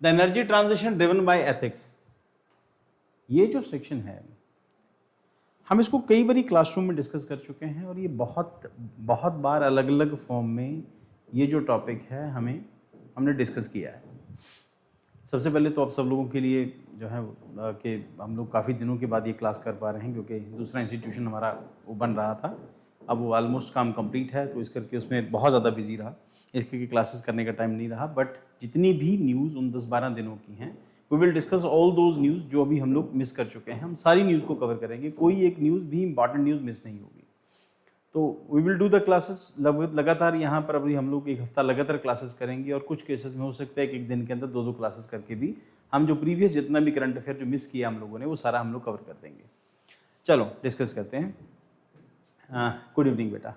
The energy transition driven by ethics. ये जो section है हम इसको कई बार क्लासरूम में डिस्कस कर चुके हैं और ये बहुत बहुत बार अलग अलग फॉर्म में ये जो टॉपिक है हमने डिस्कस किया है। सबसे पहले तो आप सब लोगों के लिए जो है कि हम लोग काफ़ी दिनों के बाद ये क्लास कर पा रहे हैं क्योंकि दूसरा इंस्टीट्यूशन हमारा वो बन रहा था, अब वो ऑलमोस्ट काम कंप्लीट है, तो इस करके उसमें बहुत ज़्यादा बिजी रहा, इसके क्लासेस करने का टाइम नहीं रहा। बट जितनी भी न्यूज़ उन 10-12 दिनों की हैं we will discuss all those news जो अभी हम लोग मिस कर चुके हैं। हम सारी न्यूज़ को कवर करेंगे, कोई एक न्यूज़ भी इंपॉर्टेंट न्यूज़ मिस नहीं होगी। तो we will do the classes लगातार यहाँ पर अभी हम लोग एक हफ्ता लगातार क्लासेस करेंगे और कुछ केसेस में हो सकता है कि एक दिन के अंदर 2-2 क्लासेस करके भी हम जो प्रीवियस जितना भी करंट अफेयर जो मिस किया हम लोगों ने वो सारा हम लोग कवर कर देंगे। चलो डिस्कस करते हैं। गुड इवनिंग बेटा।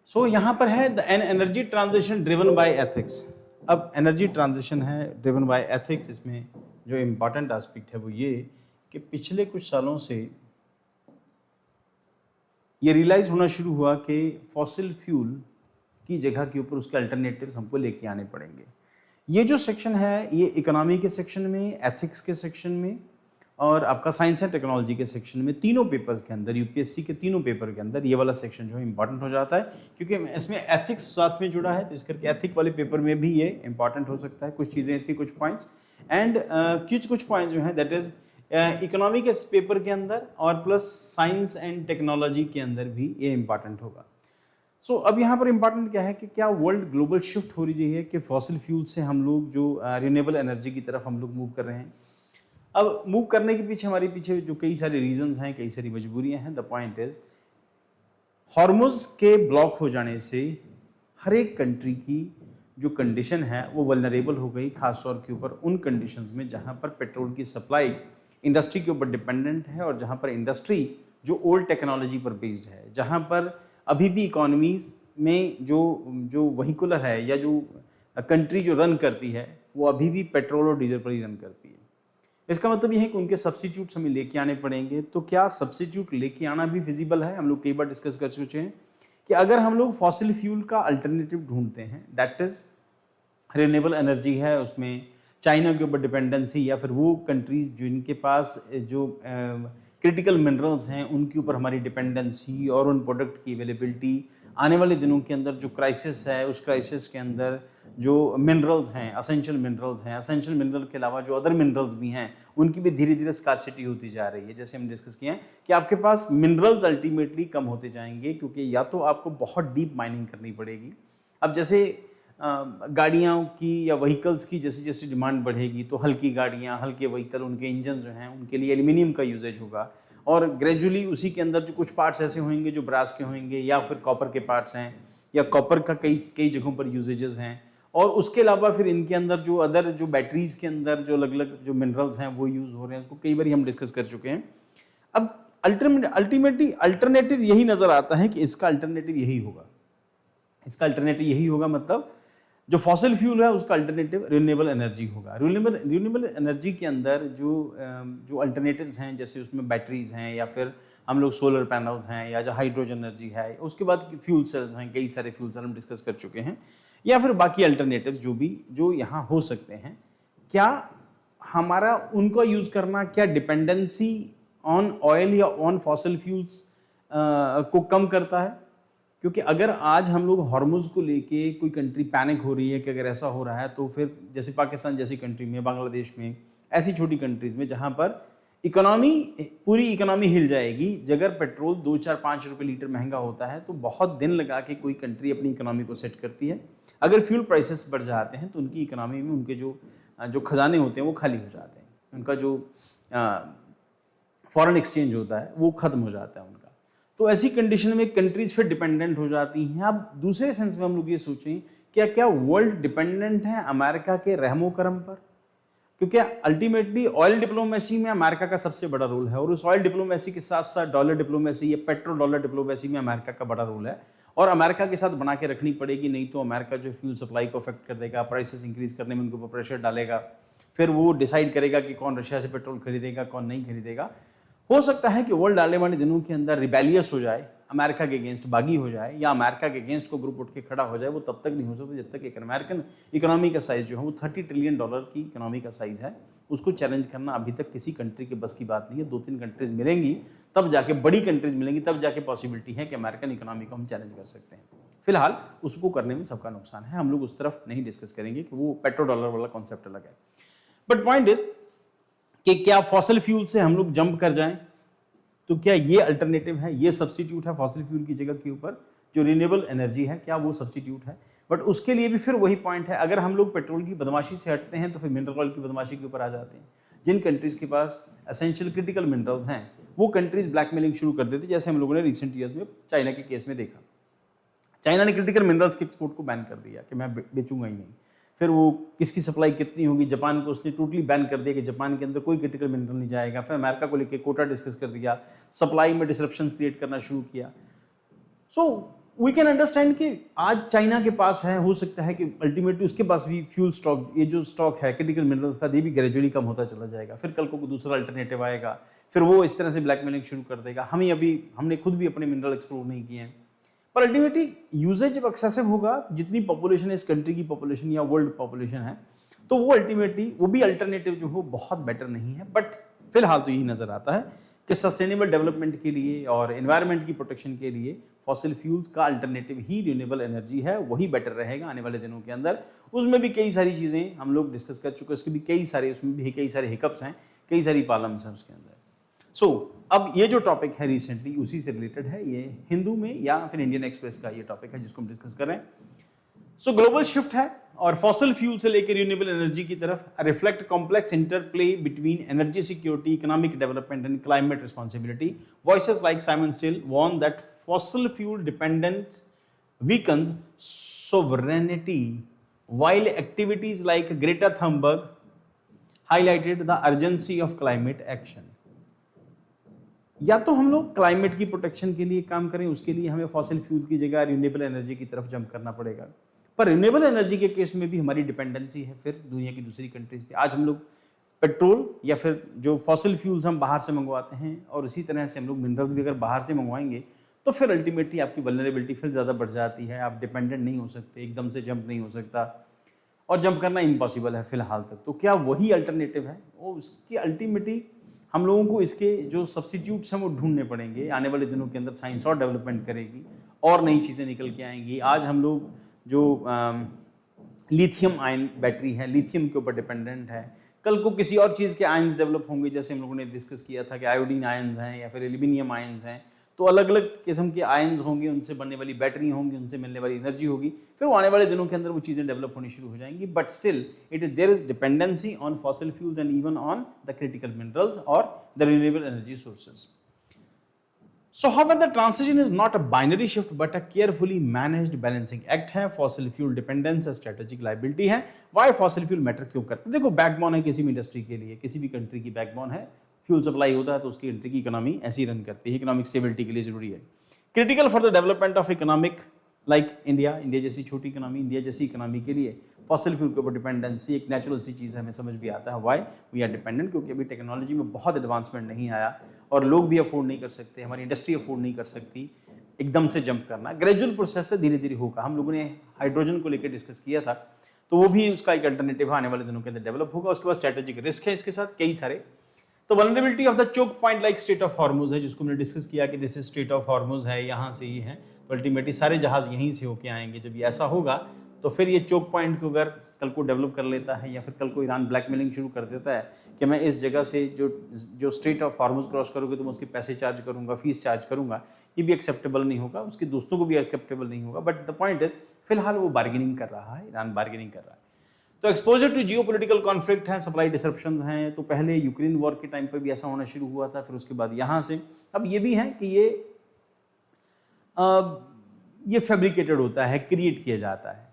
सो यहाँ पर है the an energy transition driven by ethics. अब एनर्जी ट्रांजिशन है ड्रिवन बाय एथिक्स, इसमें जो इम्पॉर्टेंट एस्पेक्ट है वो ये कि पिछले कुछ सालों से ये रियलाइज होना शुरू हुआ कि फॉसिल फ्यूल की जगह के ऊपर उसके अल्टरनेटिव्स हमको लेके आने पड़ेंगे। ये जो सेक्शन है ये इकोनॉमी के सेक्शन में, एथिक्स के सेक्शन में और आपका साइंस एंड टेक्नोलॉजी के सेक्शन में, तीनों पेपर्स के अंदर, यूपीएससी के तीनों पेपर के अंदर ये वाला सेक्शन जो है इंपॉर्टेंट हो जाता है क्योंकि इसमें एथिक्स साथ में जुड़ा है, तो इस करके एथिक वाले पेपर में भी ये इंपॉर्टेंट हो सकता है। कुछ चीज़ें इसकी, कुछ पॉइंट्स एंड कुछ पॉइंट्स जो हैं दैट इज इकोनॉमी के पेपर के अंदर और प्लस साइंस एंड टेक्नोलॉजी के अंदर भी ये इंपॉर्टेंट होगा। सो अब यहाँ पर इंपॉर्टेंट क्या है कि क्या वर्ल्ड ग्लोबल शिफ्ट हो रही है कि फॉसिल फ्यूल से हम लोग जो रिन्यूएबल एनर्जी की तरफ हम लोग मूव कर रहे हैं। अब मूव करने के पीछे हमारे पीछे जो कई सारे रीजंस हैं, कई सारी मजबूरियां हैं। द पॉइंट इज हॉर्मुज के ब्लॉक हो जाने से हर एक कंट्री की जो कंडीशन है वो वल्नरेबल हो गई, खासतौर के ऊपर उन कंडीशंस में जहां पर पेट्रोल की सप्लाई इंडस्ट्री के ऊपर डिपेंडेंट है और जहां पर इंडस्ट्री जो ओल्ड टेक्नोलॉजी पर बेस्ड है, जहां पर अभी भी इकोनॉमीज में जो वहीकुलर है या जो कंट्री जो रन करती है वो अभी भी पेट्रोल और डीजल पर ही रन करती है। इसका मतलब ये है कि उनके सब्स्टिट्यूट्स हमें लेके आने पड़ेंगे। तो क्या सब्स्टिट्यूट लेके आना भी फिजिबल है? हम लोग कई बार डिस्कस कर चुके हैं कि अगर हम लोग फॉसिल फ्यूल का अल्टरनेटिव ढूंढते हैं, दैट इज रिन्यूएबल एनर्जी है, उसमें चाइना के ऊपर डिपेंडेंसी या फिर वो कंट्रीज जिनके पास जो क्रिटिकल मिनरल्स हैं उनके ऊपर हमारी डिपेंडेंसी और उन प्रोडक्ट की अवेलेबिलिटी, आने वाले दिनों के अंदर जो क्राइसिस है उस क्राइसिस के अंदर जो मिनरल्स हैं, असेंशियल मिनरल के अलावा जो अदर मिनरल्स भी हैं उनकी भी धीरे धीरे स्कार्सिटी होती जा रही है। जैसे हम डिस्कस किए हैं कि आपके पास मिनरल्स अल्टीमेटली कम होते जाएंगे क्योंकि या तो आपको बहुत डीप माइनिंग करनी पड़ेगी। अब जैसे गाड़ियों की या व्हीकल्स की जैसे जैसे डिमांड बढ़ेगी तो हल्की गाड़ियाँ, हल्के व्हीकल, उनके इंजन जो हैं उनके लिए एल्यूमिनियम का यूजेज होगा और ग्रेजुअली उसी के अंदर जो कुछ पार्ट्स ऐसे होंगे जो ब्रास के होंगे या फिर कॉपर के पार्ट्स हैं या कॉपर का कई जगहों पर यूजेजेस हैं। और उसके अलावा फिर इनके अंदर जो अदर जो बैटरीज के अंदर जो अलग अलग जो मिनरल्स हैं वो यूज़ हो रहे हैं, उसको कई बार हम डिस्कस कर चुके हैं। अब अल्टीमेटली अल्टरनेटिव यही नज़र आता है कि इसका अल्टरनेटिव यही होगा, इसका अल्टरनेटिव यही होगा, मतलब जो फॉसिल फ्यूल है उसका अल्टरनेटिव रिन्यूएबल एनर्जी होगा। रिन्यूएबल एनर्जी के अंदर जो अल्टरनेटिव्स हैं जैसे उसमें बैटरीज हैं या फिर हम लोग सोलर पैनल्स हैं या जो हाइड्रोजन एनर्जी है, उसके बाद फ्यूल सेल्स हैं, कई सारे फ्यूल सेल हम डिस्कस कर चुके हैं, या फिर बाकी अल्टरनेटिव्स जो यहाँ हो सकते हैं। क्या हमारा उनका यूज़ करना क्या डिपेंडेंसी ऑन ऑयल या ऑन फॉसिल फ्यूल्स को कम करता है? क्योंकि अगर आज हम लोग हॉर्मुज को लेके कोई कंट्री पैनिक हो रही है कि अगर ऐसा हो रहा है तो फिर जैसे पाकिस्तान जैसी कंट्री में, बांग्लादेश में, ऐसी छोटी कंट्रीज़ में जहाँ पर पूरी इकोनॉमी हिल जाएगी, अगर पेट्रोल 2-4-5 रुपये लीटर महंगा होता है तो बहुत दिन लगा के कोई कंट्री अपनी इकोनॉमी को सेट करती है। अगर फ्यूल प्राइसेस बढ़ जाते हैं तो उनकी इकोनॉमी में उनके जो खजाने होते हैं वो खाली हो जाते हैं, उनका जो फॉरेन एक्सचेंज होता है वो ख़त्म हो जाता है उनका। तो ऐसी कंडीशन में कंट्रीज फिर डिपेंडेंट हो जाती हैं। अब दूसरे सेंस में हम लोग ये सोचें क्या वर्ल्ड डिपेंडेंट है अमेरिका के रहमो करम पर? क्योंकि अल्टीमेटली ऑयल डिप्लोमेसी में अमेरिका का सबसे बड़ा रोल है और उस ऑयल डिप्लोमेसी के साथ साथ डॉलर डिप्लोमेसी या पेट्रो डॉलर डिप्लोमेसी में अमेरिका का बड़ा रोल है और अमेरिका के साथ बना के रखनी पड़ेगी, नहीं तो अमेरिका जो फ्यूल सप्लाई को अफेक्ट कर देगा, प्राइसेस इंक्रीज करने में उनके ऊपर प्रेशर डालेगा, फिर वो डिसाइड करेगा कि कौन रशिया से पेट्रोल खरीदेगा, कौन नहीं खरीदेगा। हो सकता है कि वर्ल्ड आने वाले दिनों के अंदर रिबेलियस हो जाए अमेरिका के अगेंस्ट बागी हो जाए या अमेरिका के अगेंस्ट को ग्रुप उठ के खड़ा हो जाए, वो तब तक नहीं हो सकता जब तक एक अमेरिकन इकोनॉमी का साइज जो है वो $30 ट्रिलियन की इकोनॉमी का साइज है। उसको चैलेंज करना अभी तक किसी कंट्री के बस की बात नहीं है। 2-3 कंट्रीज मिलेंगी तब जाके, बड़ी कंट्रीज मिलेंगी तब जाके पॉसिबिलिटी है कि अमेरिकन इकोनॉमी को हम चैलेंज कर सकते हैं। फिलहाल उसको करने में सबका नुकसान है, हम लोग उस तरफ नहीं डिस्कस करेंगे कि वो पेट्रो डॉलर वाला कॉन्सेप्ट अलग है। बट पॉइंट इज कि क्या फॉसिल फ्यूल से हम लोग जंप कर जाएं, तो क्या ये अल्टरनेटिव है, ये सब्स्टिट्यूट है फॉसिल फ्यूल की जगह के ऊपर? जो रिन्यूएबल एनर्जी है क्या वो सब्स्टिट्यूट है? बट उसके लिए भी फिर वही पॉइंट है, अगर हम लोग पेट्रोल की बदमाशी से हटते हैं तो फिर मिनरल ऑयल की बदमाशी के ऊपर आ जाते हैं। जिन कंट्रीज के पास एसेंशियल क्रिटिकल मिनरल्स हैं वो कंट्रीज ब्लैकमेलिंग शुरू कर देती, जैसे हम लोगों ने रिसेंट ईयर्स में चाइना के केस में देखा। चाइना ने क्रिटिकल मिनरल्स के एक्सपोर्ट को बैन कर दिया कि मैं बेचूंगा ही नहीं। फिर वो किसकी सप्लाई कितनी होगी, जापान को उसने टोटली बैन कर दिया कि जापान के अंदर कोई क्रिटिकल मिनरल नहीं जाएगा। फिर अमेरिका को लेकर कोटा डिस्कस कर दिया, सप्लाई में डिसरप्शंस क्रिएट करना शुरू किया। सो वी कैन अंडरस्टैंड कि आज चाइना के पास है, हो सकता है कि अल्टीमेटली उसके पास भी फ्यूल स्टॉक, ये जो स्टॉक है क्रिटिकल मिनरल्स का, ये भी ग्रेजुअली कम होता चला जाएगा। फिर कल को दूसरा अल्टरनेटिव आएगा, फिर वो इस तरह से ब्लैकमेलिंग शुरू कर देगा। हमने खुद भी अपने मिनरल एक्सप्लोर नहीं किए हैं, पर अल्टीमेटली यूजेज जब एक्सेसिव होगा, जितनी पॉपुलेशन है इस कंट्री की पॉपुलेशन या वर्ल्ड पॉपुलेशन है, तो वो अल्टीमेटली वो भी अल्टरनेटिव जो हो बहुत बेटर नहीं है। बट फिलहाल तो यही नजर आता है कि सस्टेनेबल डेवलपमेंट के लिए और एनवायरनमेंट की प्रोटेक्शन के लिए फॉसिल फ्यूल्स का अल्टरनेटिव ही रिन्यूएबल एनर्जी है, वही बेटर रहेगा आने वाले दिनों के अंदर। उसमें भी कई सारी चीज़ें हम लोग डिस्कस कर चुके हैं, उसके भी कई सारे हिकअप्स हैं, कई सारी प्रॉब्लम्स हैं उसके अंदर। अब ये जो टॉपिक है रिसेंटली उसी से रिलेटेड है, ये हिंदू में या फिर इंडियन एक्सप्रेस का ये टॉपिक है जिसको हम डिस्कस कर रहे हैं। ग्लोबल शिफ्ट है और फॉसिल फ्यूल से लेकर रिन्यूएबल एनर्जी की तरफ, reflect complex interplay between energy security, economic development and climate responsibility. Voices like Simon Steel warn that fossil fuel dependence weakens sovereignty, while activities like Greta Thunberg highlighted the urgency of climate action. या तो हम लोग climate की protection के लिए काम करें, उसके लिए हमें फॉसिल फ्यूल की जगह रिन्यूएबल एनर्जी की तरफ जंप करना पड़ेगा। पर रिन्यूएबल एनर्जी के केस में भी हमारी डिपेंडेंसी है फिर दुनिया की दूसरी कंट्रीज पे। आज हम लोग पेट्रोल या फिर जो फॉसिल फ्यूल्स हम बाहर से मंगवाते हैं, और उसी तरह से हम लोग मिनरल्स भी अगर बाहर से मंगवाएंगे तो फिर अल्टीमेटली आपकी वल्नरेबिलिटी फिर ज़्यादा बढ़ जाती है। आप डिपेंडेंट नहीं हो सकते, एकदम से जंप नहीं हो सकता, और जंप करना इम्पॉसिबल है फिलहाल तक। तो क्या वही अल्टरनेटिव है? वो उसकी अल्टीमेटली हम लोगों को इसके जो सब्स्टिट्यूट्स हैं वो ढूंढने पड़ेंगे। आने वाले दिनों के अंदर साइंस और डेवलपमेंट करेगी और नई चीज़ें निकल के आएंगी। आज हम लोग जो लिथियम आयन बैटरी है, लिथियम के ऊपर डिपेंडेंट है, कल को किसी और चीज़ के आयन्स डेवलप होंगे, जैसे हम लोगों ने डिस्कस किया था कि आयोडीन आयन्स हैं या फिर एल्यूमिनियम आयन्स हैं। तो अलग अलग किस्म के आयन्स होंगे, उनसे बनने वाली बैटरी होंगी, उनसे मिलने वाली एनर्जी होगी, फिर वो आने वाले दिनों के अंदर वो चीज़ें डेवलप होनी शुरू हो जाएंगी। But still there is dependency on fossil fuels and even on the critical minerals और the renewable energy sources. So however, the transition is not a binary shift but a carefully managed balancing act है। fossil fuel dependence strategic liability है। why fossil fuel matter क्यों करते हैं? देखो, backbone है किसी भी इंडस्ट्री के लिए, किसी भी कंट्री की बैकबोन है। फ्यूल सप्लाई होता है तो उसकी कंट्री की इकोनॉमी ऐसी रन करती है, इकोनॉमिक स्टेबिलिटी के लिए जरूरी है। Critical for the development of economic like India जैसी छोटी इकोनॉमी, इंडिया जैसी इकोनॉमी के लिए फॉसिल फ्यूल के ऊपर डिपेंडेंसी एक नेचुरल सी चीज़ है, हमें समझ भी आता है व्हाई वी आर डिपेंडेंट, क्योंकि अभी टेक्नोलॉजी में बहुत एडवांसमेंट नहीं आया और लोग भी अफोर्ड नहीं कर सकते, हमारी इंडस्ट्री अफोर्ड नहीं कर सकती एकदम से जंप करना। ग्रेजुअल प्रोसेस से धीरे धीरे होगा। हम लोगों ने हाइड्रोजन को लेकर डिस्कस किया था, तो वो भी उसका एक अल्टरनेटिव आने वाले दिनों के अंदर डेवलप होगा। उसके बाद स्ट्रेटेजिक रिस्क है इसके साथ कई सारे। तो vulnerability of the choke point like Strait of Hormuz है, जिसको हमने डिस्कस किया कि this is Strait of Hormuz है, यहाँ से ये है, तो अल्टीमेटली सारे जहाज यहीं से होके आएंगे। जब ये ऐसा होगा तो फिर ये चोक पॉइंट को अगर कल को डेवलप कर लेता है या फिर कल को ईरान ब्लैकमेलिंग शुरू कर देता है कि मैं इस जगह से जो स्ट्रेट ऑफ हॉर्मुज क्रॉस करोगे तो मैं उसके पैसे चार्ज करूंगा, फीस चार्ज करूंगा, ये भी एक्सेप्टेबल नहीं होगा, उसके दोस्तों को भी एक्सेप्टेबल नहीं होगा। बट द पॉइंट इज फिलहाल वो बार्गेनिंग कर रहा है, ईरान बार्गेनिंग कर रहा है। तो एक्सपोजर टू जियोपॉलिटिकल कॉन्फ्लिक्ट है, सप्लाई डिसरप्शंस हैं। तो पहले यूक्रेन वॉर के टाइम पर भी ऐसा होना शुरू हुआ था, फिर उसके बाद यहाँ से अब ये भी है कि ये फैब्रिकेटेड होता है, क्रिएट किया जाता है,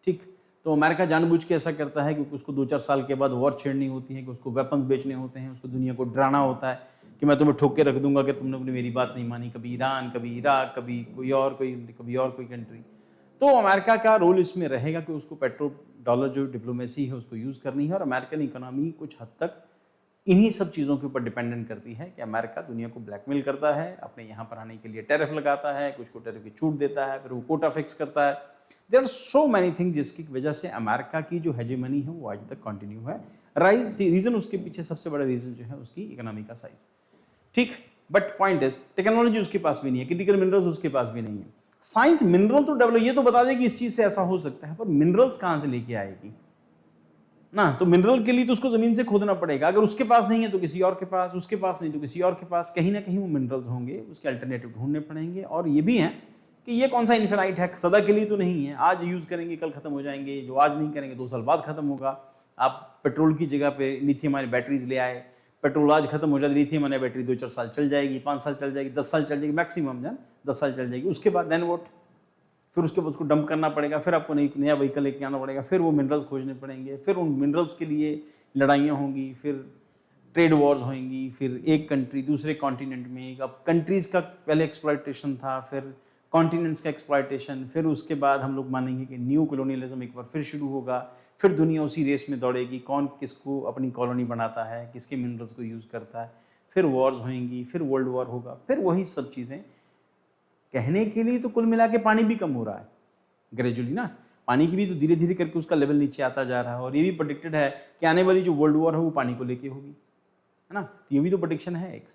ठीक। तो अमेरिका जानबूझ के ऐसा करता है क्योंकि उसको 2-4 साल के बाद वॉर छेड़नी होती है, कि उसको वेपन्स बेचने होते हैं, उसको दुनिया को डराना होता है कि मैं तुम्हें ठोक के रख दूंगा कि तुमने अपनी मेरी बात नहीं मानी, कभी ईरान, कभी इराक, कभी कोई और कोई कंट्री। तो अमेरिका का रोल इसमें रहेगा कि उसको पेट्रो डॉलर जो डिप्लोमेसी है उसको यूज़ करनी है, और अमेरिकन इकोनॉमी कुछ हद तक इन्हीं सब चीज़ों के ऊपर डिपेंडेंट करती है कि अमेरिका दुनिया को ब्लैकमेल करता है, अपने यहाँ पर आने के लिए टैरिफ लगाता है, कुछ को टैरिफ की छूट देता है, फिर वो कोटा फिक्स करता है। There are so many thing जिसकी वजह से अमेरिका की जो हेजेमनी है वो आज तक कंटिन्यू है। रीजन उसके पीछे सबसे बड़ा रीजन जो है उसकी इकोनॉमी का साइज, ठीक। बट पॉइंट इज टेक्नोलॉजी उसके पास भी नहीं है, क्रिटिकल मिनरल्स उसके पास भी नहीं है। साइंस मिनरल तो डेवलप, ये तो बता दे कि इस चीज से ऐसा हो सकता है, पर मिनरल्स कहां से लेके आएगी ना। तो मिनरल के लिए तो उसको जमीन से खोदना पड़ेगा, अगर उसके पास नहीं है तो किसी और के पास, उसके पास नहीं तो किसी और के पास, कहीं ना कहीं वो मिनरल्स होंगे, उसके अल्टरनेटिव ढूंढने पड़ेंगे। और ये भी है कि ये कौन सा इन्फिनाइट है, सदा के लिए तो नहीं है, आज यूज करेंगे कल खत्म हो जाएंगे, जो आज नहीं करेंगे 2 साल बाद खत्म होगा। आप पेट्रोल की जगह पे लिथियम आयन बैटरीज ले आए, पेट्रोल आज खत्म हो जाए, लिथियम आयन बैटरी 2-4 साल चल जाएगी, 5 साल चल जाएगी, 10 साल चल जाएगी मैक्सिमम, जान 10 साल चल जाएगी। उसके बाद देन व्हाट, फिर उसके बाद उसको डंप करना पड़ेगा, फिर आपको नया व्हीकल लेके आना पड़ेगा, फिर वो मिनरल्स खोजने पड़ेंगे, फिर उन मिनरल्स के लिए लड़ाइयाँ होंगी, फिर ट्रेड वॉर्स होंगी, फिर एक कंट्री दूसरे कॉन्टिनेंट में, अब कंट्रीज़ का पहले एक्सप्लॉयटेशन था, फिर कॉन्टिनेंट्स का एक्सप्लॉयटेशन, फिर उसके बाद हम लोग मानेंगे कि न्यू कॉलोनियलिज्म एक बार फिर शुरू होगा, फिर दुनिया उसी रेस में दौड़ेगी, कौन किसको अपनी कॉलोनी बनाता है, किसके मिनरल्स को यूज़ करता है, फिर वॉर्स होंगी, फिर वर्ल्ड वॉर होगा, फिर वही सब चीज़ें। कहने के लिए तो कुल मिला के पानी भी कम हो रहा है ग्रेजुअली ना, पानी की भी तो धीरे धीरे करके उसका लेवल नीचे आता जा रहा है, और ये भी प्रेडिक्टेड है कि आने वाली जो वर्ल्ड वॉर है वो पानी को लेके होगी, है ना। तो ये भी तो प्रेडिक्शन है एक।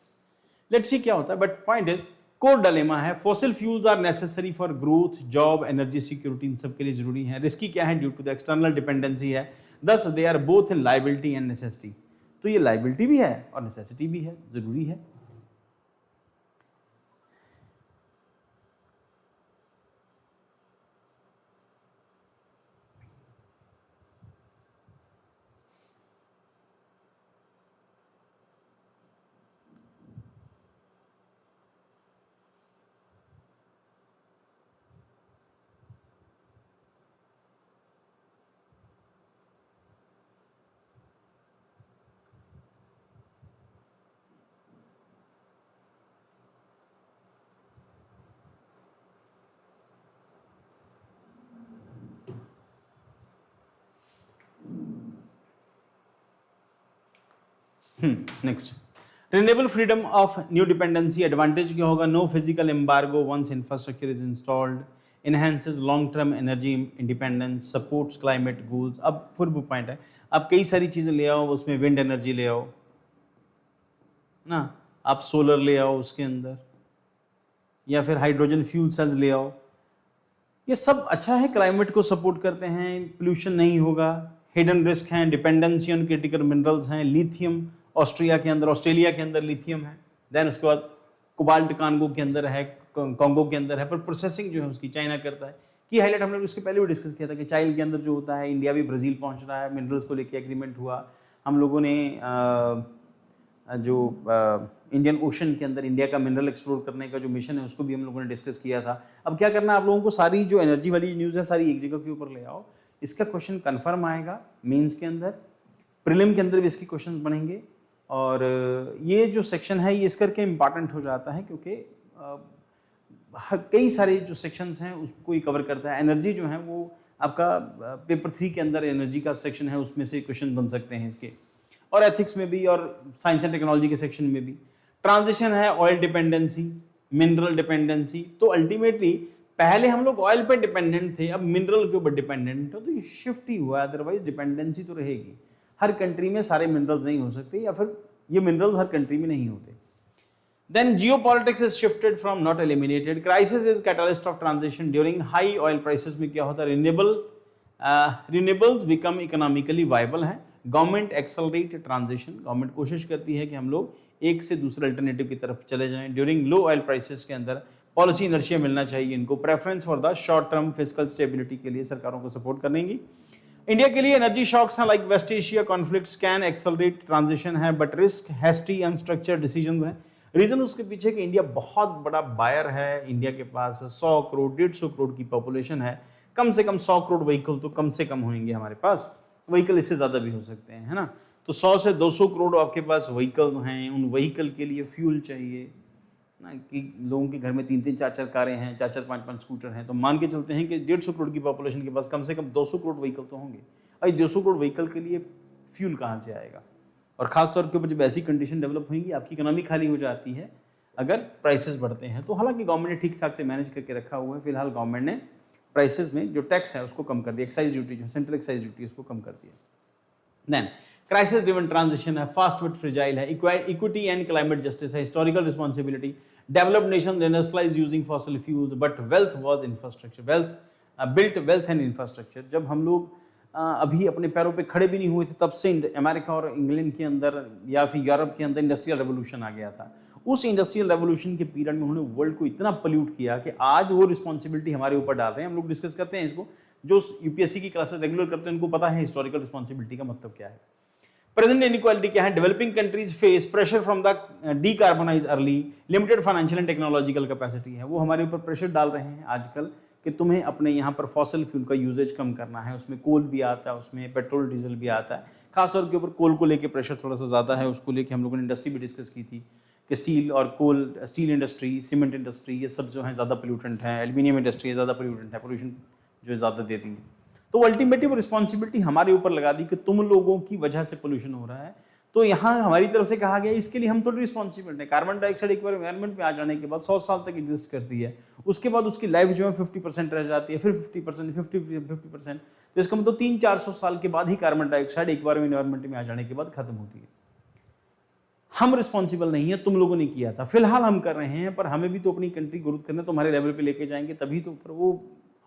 लेट्स सी क्या होता है, but point is core dilemma है, fossil fuels are necessary for growth, job, energy security, इन सब के लिए जरूरी है। रिस्की क्या है, due to the external dependency है, thus they are both in liability and necessity. तो ये लाइबिलिटी भी है और नेसेसिटी भी है, जरूरी है। Next, renewable freedom of new dependency. Advantage क्या होगा, no physical embargo once infrastructure is installed, enhances long term energy independence, supports climate goals. अब फिर वो पॉइंट है, आप कई सारी चीज़ें ले आओ, उसमें विंड एनर्जी ले आओ ना, आप सोलर ले आओ उसके अंदर, या फिर हाइड्रोजन फ्यूल सेल्स ले आओ, ये सब अच्छा है, क्लाइमेट को सपोर्ट करते हैं, पोल्यूशन नहीं होगा। हिडन रिस्क हैं, डिपेंडेंसी ऑन क्रिटिकल मिनरल्स हैं, लिथियम ऑस्ट्रेलिया के अंदर लिथियम है, देन उसके बाद कोबाल्ट कांगो के अंदर है, कॉन्गो के अंदर है, पर प्रोसेसिंग जो है उसकी चाइना करता है। की हाईलाइट हमने उसके पहले भी डिस्कस किया था कि चाइना के अंदर जो होता है, इंडिया भी ब्राज़ील पहुंच रहा है, मिनरल्स को लेकर एग्रीमेंट हुआ, हम लोगों ने जो इंडियन ओशन के अंदर इंडिया का मिनरल एक्सप्लोर करने का जो मिशन है उसको भी हम लोगों ने डिस्कस किया था। अब क्या करना है, आप लोगों को सारी जो एनर्जी वाली न्यूज़ है सारी एक जगह के ऊपर ले आओ, इसका क्वेश्चन कन्फर्म आएगा मेंस के अंदर, प्रीलिम के अंदर भी इसके क्वेश्चन बनेंगे। और ये जो सेक्शन है ये इस करके इम्पॉर्टेंट हो जाता है क्योंकि कई सारे जो सेक्शंस हैं उसको ही कवर करता है। एनर्जी जो है वो आपका पेपर 3 के अंदर एनर्जी का सेक्शन है, उसमें से क्वेश्चन बन सकते हैं इसके, और एथिक्स में भी, और साइंस एंड टेक्नोलॉजी के सेक्शन में भी। ट्रांजिशन है, ऑयल डिपेंडेंसी, मिनरल डिपेंडेंसी। तो अल्टीमेटली पहले हम लोग ऑयल पे डिपेंडेंट थे, अब मिनरल के ऊपर डिपेंडेंट है, तो ये शिफ्ट ही हुआ, अदरवाइज डिपेंडेंसी तो रहेगी। हर कंट्री में सारे मिनरल्स नहीं हो सकते, या फिर ये मिनरल्स हर कंट्री में नहीं होते। Then geopolitics is shifted from not eliminated. Crisis is catalyst of transition. During high oil prices में क्या होता है, renewables become economically viable है। गवर्नमेंट एक्सेलरेट ट्रांजिशन, गवर्नमेंट कोशिश करती है कि हम लोग एक से दूसरे अल्टरनेटिव की तरफ चले जाएं। ड्यूरिंग लो ऑयल प्राइसेस के अंदर पॉलिसी इनर्शिया मिलना चाहिए इनको, preference for the short term fiscal stability के लिए सरकारों को सपोर्ट करेंगी। इंडिया के लिए एनर्जी शॉक्स हैं like West Asia conflicts can accelerate transition है, but risk hasty unstructured decisions हैं। रीजन उसके पीछे कि इंडिया बहुत बड़ा बायर है, इंडिया के पास 100 करोड़ 150 करोड़ की पॉपुलेशन है, कम से कम 100 करोड़ व्हीकल तो कम से कम होंगे हमारे पास, व्हीकल इससे ज़्यादा भी हो सकते हैं, है ना। तो 100 से 200 करोड़ आपके पास व्हीकल्स हैं, उन व्हीकल के लिए फ्यूल चाहिए ना, कि लोगों के घर में 3-3 4-4 कारें हैं, 4-4 5-5 स्कूटर हैं, तो मान के चलते हैं कि 150 करोड़ की पॉपुलेशन के पास कम से कम 200 करोड़ व्हीकल तो होंगे। अरे 200 करोड़ व्हीकल के लिए फ्यूल कहाँ से आएगा, और ख़ास तौर के ऊपर जब ऐसी कंडीशन डेवलप होंगी, आपकी इकोनॉमी खाली हो जाती है अगर प्राइसेस बढ़ते हैं। तो हालांकि गवर्नमेंट ने ठीक ठाक से मैनेज करके रखा हुआ है। फिलहाल गवर्नमेंट ने प्राइसेस में जो टैक्स है उसको कम कर दिया, एक्साइज ड्यूटी जो सेंट्रल एक्साइज ड्यूटी उसको कम कर दिया। देन क्राइसिस ड्रिवन ट्रांजिशन है, फास्ट बट फ्रेजाइल है, इक्विटी एंड क्लाइमेट जस्टिस है, historical responsibility, developed nation industrialise using fossil fuels but wealth was infrastructure, built wealth and infrastructure. जब हम लोग अभी अपने पैरों पे खड़े भी नहीं हुए थे, तब से अमेरिका और इंग्लैंड के अंदर या फिर यूरोप के अंदर इंडस्ट्रियल रेवोल्यूशन आ गया था। उस इंडस्ट्रियल रेवोल्यूशन के पीरियड में उन्होंने वर्ल्ड को इतना पोल्यूट किया कि आज वो रिस्पॉन्सिबिलिटी हमारे ऊपर डाल रहे हैं। हम लोग डिस्कस करते हैं इसको, जो यूपीएससी की क्लासेस रेगुलर करते हैं उनको पता है हिस्टोरिकल रिस्पॉन्सिबिलिटी का मतलब क्या है। प्रेजेंट इनइक्वालिटी क्या है, developing countries face pressure from the decarbonise early, limited financial and technological capacity है, वो हमारे ऊपर प्रेशर डाल रहे हैं आजकल कि तुम्हें अपने यहाँ पर फॉसिल फ्यूल का यूजेज कम करना है। उसमें कोल भी आता है, उसमें पेट्रोल डीजल भी आता है। खासतौर के ऊपर कोल को लेकर प्रेशर थोड़ा सा ज़्यादा है, उसको लेकर हम लोगों ने इंडस्ट्री भी डिस्कस की थी कि स्टील और कोल, स्टील इंडस्ट्री, सीमेंट इंडस्ट्री, ये सब जो है ज़्यादा पोल्यूटेंट है। एल्यूमिनियम इंडस्ट्री ज़्यादा पोल्यूटेंट है, पोल्यूशन जो है ज़्यादा देती है। तो अल्टीमेटली वो रिस्पॉन्सिबिलिटी हमारे ऊपर लगा दी कि तुम लोगों की वजह से पोल्यूशन हो रहा है। तो यहाँ हमारी तरफ से कहा गया इसके लिए हम तो रिस्पॉन्सिबल हैं। कार्बन डाइऑक्साइड एक बार एनवायरनमेंट में आ जाने के बाद 100 साल तक एग्जिस्ट करती है, उसके बाद उसकी लाइफ जो है 50% रह जाती है, फिर 50%, 50%। तो इसका मतलब 300-400 साल के बाद ही कार्बन डाइऑक्साइड एक बार एनवायरनमेंट में आ जाने के बाद खत्म होती है। हम रिस्पॉन्सिबल नहीं है, तुम लोगों ने किया था, फिलहाल हम कर रहे हैं, पर हमें भी तो अपनी कंट्री ग्रोथ करना, तुम्हारे लेवल पे लेके जाएंगे तभी तो। पर वो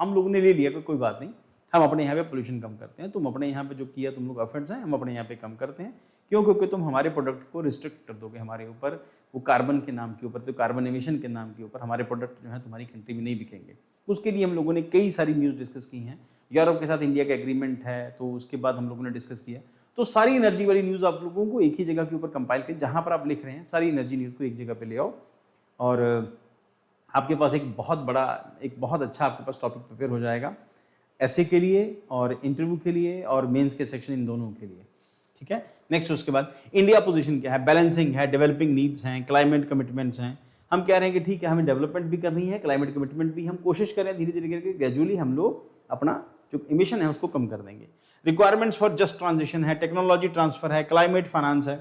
हम लोगों ने ले लिया, कोई बात नहीं, हम अपने यहाँ पे पोल्यूशन कम करते हैं। तुम अपने यहाँ पे जो किया तुम लोग एफर्ट्स हैं, हम अपने यहाँ पे कम करते हैं। क्यों? क्योंकि तुम हमारे प्रोडक्ट को रिस्ट्रिक्ट कर दोगे हमारे ऊपर, वो कार्बन के नाम के ऊपर, तो कार्बन एमिशन के नाम के ऊपर हमारे प्रोडक्ट जो है तुम्हारी कंट्री में नहीं बिकेंगे। उसके लिए हम लोगों ने कई सारी न्यूज़ डिस्कस की हैं। यूरोप के साथ इंडिया का एग्रीमेंट है, तो उसके बाद हम लोगों ने डिस्कस किया। तो सारी एनर्जी वाली न्यूज़ आप लोगों को एक ही जगह के ऊपर कंपाइल कर, जहाँ पर आप लिख रहे हैं सारी एनर्जी न्यूज़ को एक जगह पे ले आओ, और आपके पास एक बहुत अच्छा आपके पास टॉपिक प्रिपेयर हो जाएगा ऐसे के लिए और इंटरव्यू के लिए और मेंस के सेक्शन, इन दोनों के लिए। ठीक है। नेक्स्ट उसके बाद इंडिया पोजीशन क्या है, बैलेंसिंग है, डेवलपिंग नीड्स हैं, क्लाइमेट कमिटमेंट्स हैं। हम कह रहे हैं कि ठीक है, हमें डेवलपमेंट भी करनी है, क्लाइमेट कमिटमेंट भी हम कोशिश करें धीरे धीरे करके, ग्रेजुअली हम लोग अपना जो इमिशन है उसको कम कर देंगे। रिक्वायरमेंट्स फॉर जस्ट ट्रांजिशन है, टेक्नोलॉजी ट्रांसफर है, क्लाइमेट फाइनेंस है।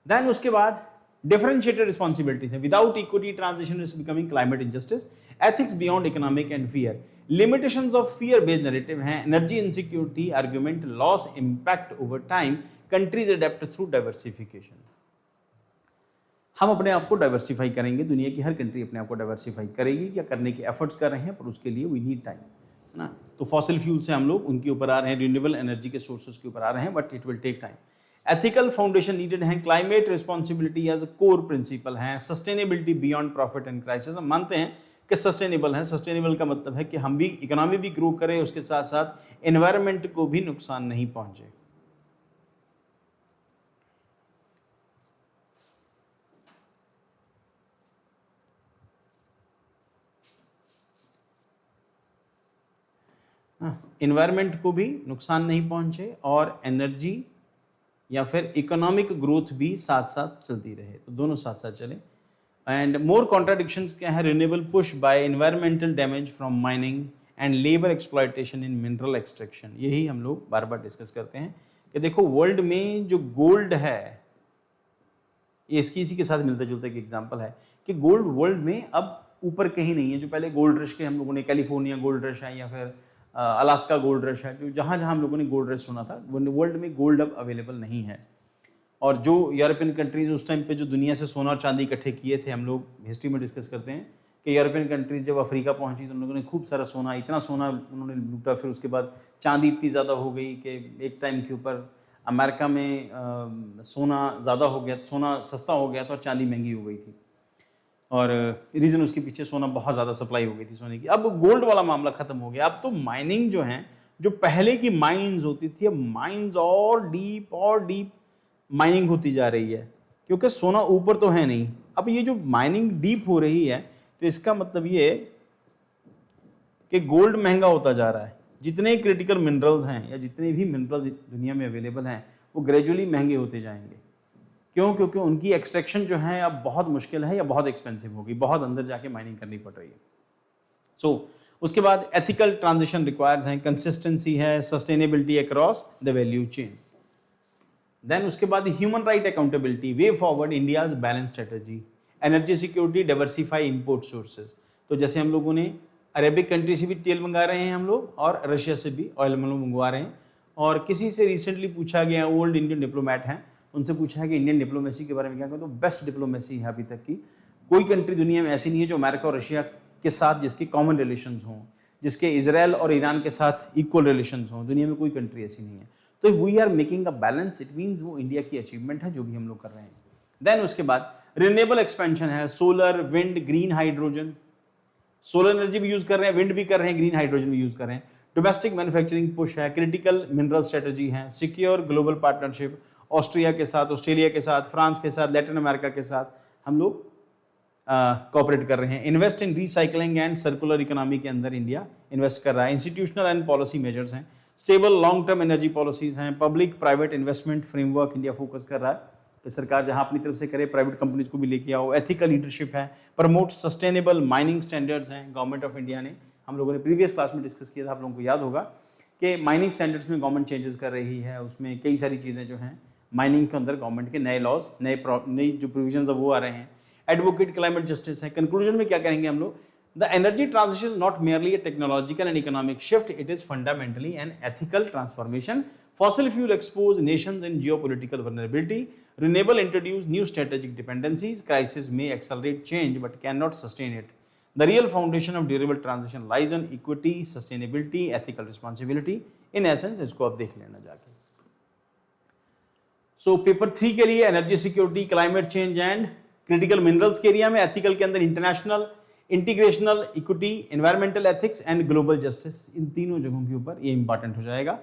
देन उसके बाद डिफरेंशिएटेड रिस्पॉन्सिबिलिटीज है, without equity transition is becoming climate injustice, ethics beyond economic and fear, limitations of fear based narrative है, energy insecurity argument, loss impact over time, countries adapt through diversification. हम अपने आप को diversify करेंगे, दुनिया की हर country अपने आप को डाइवर्सिफाई करेगी या करने के एफर्ट्स कर रहे हैं, पर उसके लिए वी नीड टाइम, है ना। तो फॉसिल फ्यूल से हम लोग उनके ऊपर आ रहे हैं, रिन्यूएबल एनर्जी के सोर्सेज के ऊपर आ रहे हैं, but it will take time. Ethical foundation needed है, climate responsibility as a core principle है, sustainability beyond profit and crisis. हम मानते हैं कि सस्टेनेबल है, सस्टेनेबल का मतलब है कि हम भी इकोनॉमी भी ग्रो करें, उसके साथ साथ एनवायरनमेंट को भी नुकसान नहीं पहुंचे। एनवायरनमेंट को भी नुकसान नहीं पहुंचे और एनर्जी या फिर इकोनॉमिक ग्रोथ भी साथ साथ चलती रहे, तो दोनों साथ साथ चले। एंड मोर कॉन्ट्राडिक्शंस क्या है, renewable push bye environmental damage from mining and labour exploitation in mineral extraction. यही हम लोग बार बार डिस्कस करते हैं कि देखो वर्ल्ड में जो गोल्ड है, ये इसकी इसी के साथ मिलता जुलता एक एग्जाम्पल है कि गोल्ड वर्ल्ड में अब ऊपर कहीं नहीं है। जो पहले गोल्ड रश के हम लोगों ने कैलिफोर्निया गोल्ड रश है या फिर अलास्का गोल्ड रश है, जो जहाँ जहाँ हम लोगों ने गोल्ड रश सुना था, वर्ल्ड में गोल्ड अब अवेलेबल नहीं है। और जो यूरोपियन कंट्रीज उस टाइम पे जो दुनिया से सोना और चांदी इकट्ठे किए थे, हम लोग हिस्ट्री में डिस्कस करते हैं कि यूरोपियन कंट्रीज जब अफ्रीका पहुंची तो उन लोगों ने खूब सारा सोना, इतना सोना उन्होंने लूटा, फिर उसके बाद चांदी इतनी ज़्यादा हो गई कि एक टाइम के ऊपर अमेरिका में सोना ज़्यादा हो गया, सोना सस्ता हो गया था और चांदी महंगी हो गई थी, और रीज़न उसके पीछे सोना बहुत ज़्यादा सप्लाई हो गई थी सोने की। अब गोल्ड वाला मामला ख़त्म हो गया। अब तो माइनिंग जो है, जो पहले की माइंस होती थी, अब माइंस और डीप माइनिंग होती जा रही है, क्योंकि सोना ऊपर तो है नहीं। अब ये जो माइनिंग डीप हो रही है, तो इसका मतलब ये कि गोल्ड महंगा होता जा रहा है। जितने क्रिटिकल मिनरल्स हैं या जितने भी मिनरल्स दुनिया में अवेलेबल हैं, वो ग्रेजुअली महंगे होते जाएंगे। क्यों? क्योंकि उनकी एक्सट्रैक्शन जो है अब बहुत मुश्किल है या बहुत एक्सपेंसिव होगी, बहुत अंदर जाके माइनिंग करनी पड़ रही है। सो उसके बाद एथिकल ट्रांजिशन रिक्वायर्स हैं, कंसिस्टेंसी है, sustainability across the value chain. Then उसके बाद human right accountability, way forward, India's balance strategy, energy security, diversify import sources. तो जैसे हम लोगों ने अरेबिक कंट्री से भी तेल मंगा रहे हैं हम लोग, और रशिया से भी ऑयल हम लोग मंगवा रहे हैं। और किसी से रिसेंटली पूछा गया, ओल्ड इंडियन डिप्लोमेट हैं, उनसे पूछा है कि इंडियन डिप्लोमेसी के बारे में क्या कहते हैं, तो बेस्ट डिप्लोमेसी है अभी तक की। कोई कंट्री दुनिया में ऐसी नहीं है जो अमेरिका और रशिया के साथ जिसके कॉमन रिलेशंस हों, जिसके इजराइल और ईरान के साथ इक्वल रिलेशंस हों, दुनिया में कोई कंट्री ऐसी नहीं है। तो we are making a balance, it means वो इंडिया की अचीवमेंट है जो भी हम लोग कर रहे हैं। देन उसके बाद रिन्यूएबल एक्सपेंशन है, solar, wind, green hydrogen, solar energy भी यूज कर रहे हैं, विंड भी कर रहे हैं, ग्रीन हाइड्रोजन भी यूज कर रहे हैं। डोमेस्टिक मैन्युफैक्चरिंग पुश है, क्रिटिकल मिनरल स्ट्रेटजी है, सिक्योर ग्लोबल पार्टनरशिप, ऑस्ट्रिया के साथ, ऑस्ट्रेलिया के साथ, फ्रांस के साथ, लैटिन अमेरिका के साथ हम लोग कोऑपरेट कर रहे हैं। Invest in recycling and circular economy के अंदर इंडिया इन्वेस्ट कर रहा है। इंस्टीट्यूशनल एंड पॉलिसी मेजर्स हैं, stable long term energy policies हैं, public private investment framework India focus कर रहा है कि सरकार जहां अपनी तरफ से करे, प्राइवेट कंपनीज को भी लेके आओ। एथिकल लीडरशिप है, प्रमोट सस्टेनेबल माइनिंग स्टैंडर्ड्स हैं। गवर्नमेंट ऑफ इंडिया ने, हम लोगों ने प्रीवियस क्लास में डिस्कस किया था, आप लोगों को याद होगा कि माइनिंग स्टैंडर्ड्स में गवर्नमेंट चेंजेस कर रही है, उसमें कई सारी चीज़ें जो हैं माइनिंग के अंदर गवर्नमेंट के नए लॉज, नई जो प्रोविजंस है वो आ रहे हैं। एडवोकेट क्लाइमेट जस्टिस है। कंक्लूजन में क्या कहेंगे हम लोग, the energy transition not merely A technological and economic shift, it is fundamentally an ethical transformation. Fossil fuel expose nations in geopolitical vulnerability. Renewable introduce new strategic dependencies. Crisis may accelerate change but cannot sustain it. The real foundation of durable transition lies on equity, sustainability, ethical responsibility. In essence, इसको आप देख लेना जाके। So paper 3 के लिए energy security, climate change and critical minerals के area में, ethical के अंदर international, integrational, equity, environmental ethics and global justice, इन तीनों जगहों के ऊपर ये इंपॉर्टेंट हो जाएगा।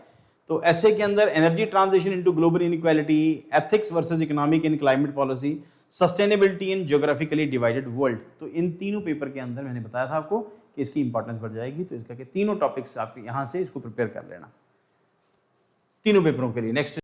तो ऐसे के अंदर energy transition into global inequality, ethics versus economic and climate policy, sustainability in geographically divided world. तो इन तीनों पेपर के अंदर मैंने बताया था आपको कि इसकी इंपॉर्टेंस बढ़ जाएगी। तो इसका के तीनों टॉपिक्स आप यहां से इसको प्रिपेयर कर लेना तीनों पेपरों के लिए। नेक्स्ट